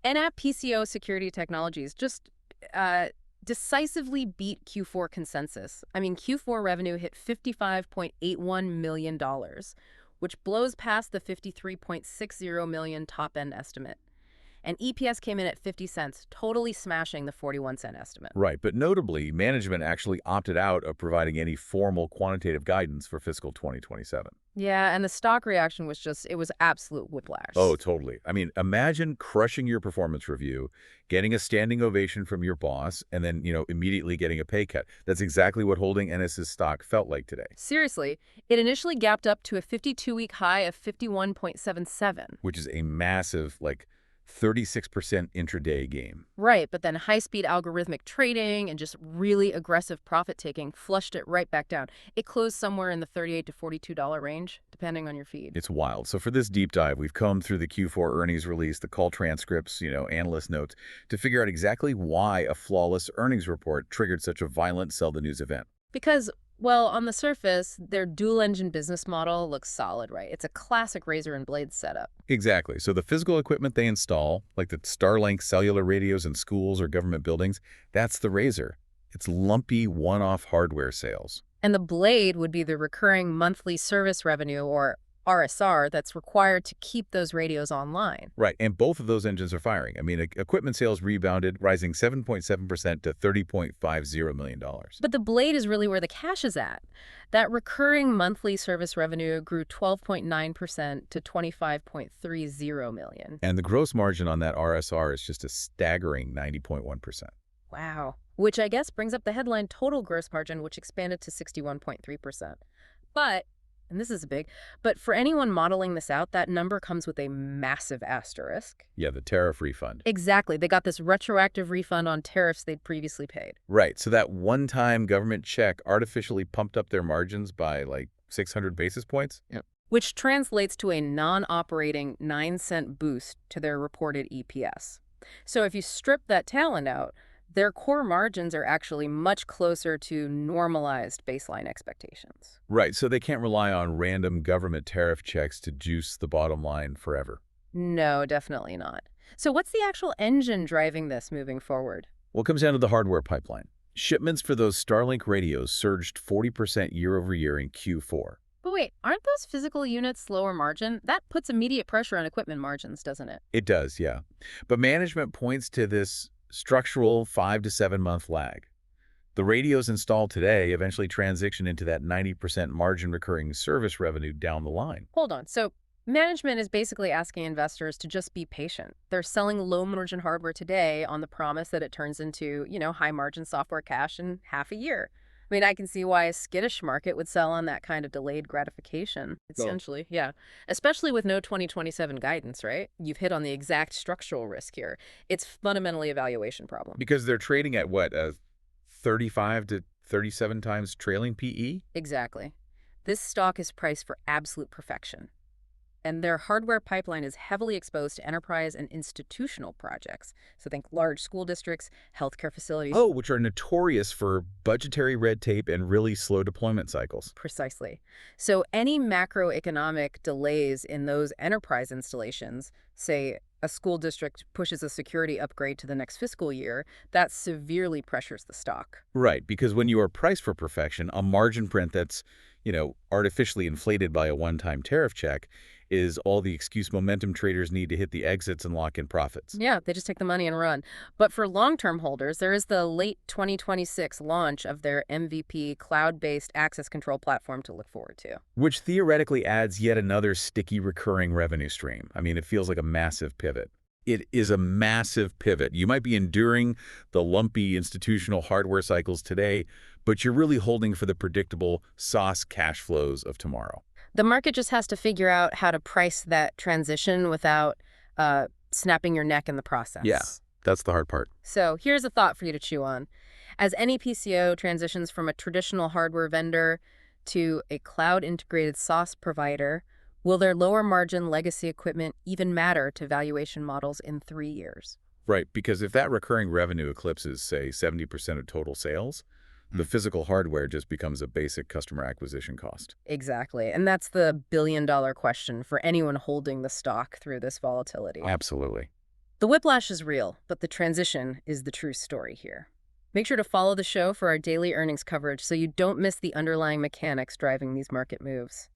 NAPCO Security Technologies just decisively beat Q4 consensus. I mean, Q4 revenue hit $55.81 million, which blows past the $53.60 million top-end estimate. And EPS came in at 50 cents, totally smashing the 41-cent estimate. Right, but notably, management actually opted out of providing any formal quantitative guidance for fiscal 2027. Yeah, and the stock reaction was it was absolute whiplash. Oh, totally. I mean, imagine crushing your performance review, getting a standing ovation from your boss, and then, immediately getting a pay cut. That's exactly what holding NS's stock felt like today. Seriously, it initially gapped up to a 52-week high of 51.77. Which is a massive, 36% intraday gain. Right, but then high-speed algorithmic trading and just really aggressive profit-taking flushed it right back down. It closed somewhere in the $38 to $42 range, depending on your feed. It's wild. So for this deep dive, we've combed through the Q4 earnings release, the call transcripts, analyst notes, to figure out exactly why a flawless earnings report triggered such a violent sell-the-news event. Because, well, on the surface, their dual-engine business model looks solid, right? It's a classic razor and blade setup. Exactly. So the physical equipment they install, like the Starlink cellular radios in schools or government buildings, that's the razor. It's lumpy one-off hardware sales. And the blade would be the recurring monthly service revenue, or RSR, that's required to keep those radios online. Right, and both of those engines are firing. I mean, equipment sales rebounded, rising 7.7% to $30.50 million. But the blade is really where the cash is at. That recurring monthly service revenue grew 12.9% to $25.30 million. And the gross margin on that RSR is just a staggering 90.1%. Wow. Which I guess brings up the headline total gross margin, which expanded to 61.3%. But, and this is but for anyone modeling this out, that number comes with a massive asterisk. Yeah, the tariff refund. Exactly. They got this retroactive refund on tariffs they'd previously paid. Right, so that one-time government check artificially pumped up their margins by 600 basis points? Yep. Which translates to a non-operating 9-cent boost to their reported EPS. So if you strip that talent out, their core margins are actually much closer to normalized baseline expectations. Right, so they can't rely on random government tariff checks to juice the bottom line forever. No, definitely not. So what's the actual engine driving this moving forward? Well, it comes down to the hardware pipeline. Shipments for those Starlink radios surged 40% year over year in Q4. But wait, aren't those physical units lower margin? That puts immediate pressure on equipment margins, doesn't it? It does, yeah. But management points to this structural 5 to 7 month lag. The radios installed today eventually transition into that 90% margin recurring service revenue down the line. Hold on. So management is basically asking investors to just be patient. They're selling low margin hardware today on the promise that it turns into, high margin software cash in half a year. I mean, I can see why a skittish market would sell on that kind of delayed gratification, essentially. Yeah. Especially with no 2027 guidance, right? You've hit on the exact structural risk here. It's fundamentally a valuation problem. Because they're trading at what, 35 to 37 times trailing PE? Exactly. This stock is priced for absolute perfection. And their hardware pipeline is heavily exposed to enterprise and institutional projects. So think large school districts, healthcare facilities. Oh, which are notorious for budgetary red tape and really slow deployment cycles. Precisely. So any macroeconomic delays in those enterprise installations, say a school district pushes a security upgrade to the next fiscal year, that severely pressures the stock. Right, because when you are priced for perfection, a margin print that's, artificially inflated by a one-time tariff check is all the excuse momentum traders need to hit the exits and lock in profits. Yeah, they just take the money and run. But for long-term holders, there is the late 2026 launch of their MVP cloud-based access control platform to look forward to. Which theoretically adds yet another sticky recurring revenue stream. I mean, it feels like a massive pivot. It is a massive pivot. You might be enduring the lumpy institutional hardware cycles today, but you're really holding for the predictable SaaS cash flows of tomorrow. The market just has to figure out how to price that transition without snapping your neck in the process. Yeah, that's the hard part. So here's a thought for you to chew on. As any PCO transitions from a traditional hardware vendor to a cloud-integrated SaaS provider, will their lower margin legacy equipment even matter to valuation models in 3 years? Right, because if that recurring revenue eclipses, say, 70% of total sales, the physical hardware just becomes a basic customer acquisition cost. Exactly. And that's the billion-dollar question for anyone holding the stock through this volatility. Absolutely. The whiplash is real, but the transition is the true story here. Make sure to follow the show for our daily earnings coverage so you don't miss the underlying mechanics driving these market moves.